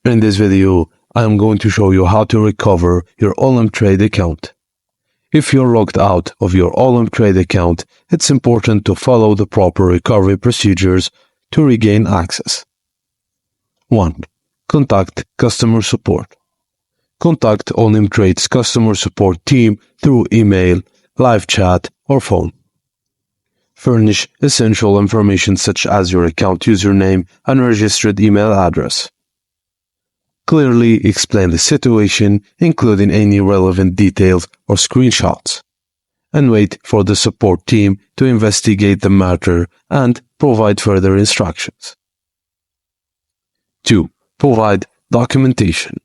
In this video, I am going to show you how to recover your Olymp Trade account. If you're logged out of your Olymp Trade account, it's important to follow the proper recovery procedures to regain access. 1. Contact customer support. Contact Olymp Trade's customer support team through email, live chat, or phone. Furnish essential information such as your account username and registered email address. Clearly explain the situation, including any relevant details or screenshots, and wait for the support team to investigate the matter and provide further instructions. 2. Provide documentation.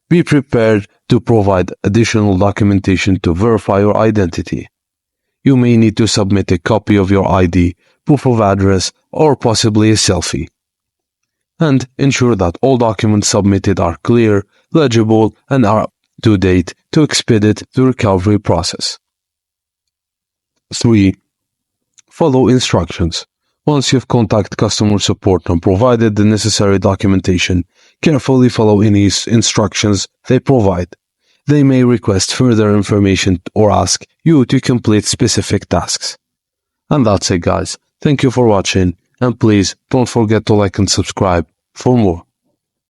Be prepared to provide additional documentation to verify your identity. You may need to submit a copy of your ID, proof of address, or possibly a selfie. And ensure that all documents submitted are clear, legible, and are up to date to expedite the recovery process. 3. Follow instructions. Once you've contacted customer support and provided the necessary documentation, carefully follow any instructions they provide. They may request further information or ask you to complete specific tasks. And that's it, guys. Thank you for watching, and please don't forget to like and subscribe for more.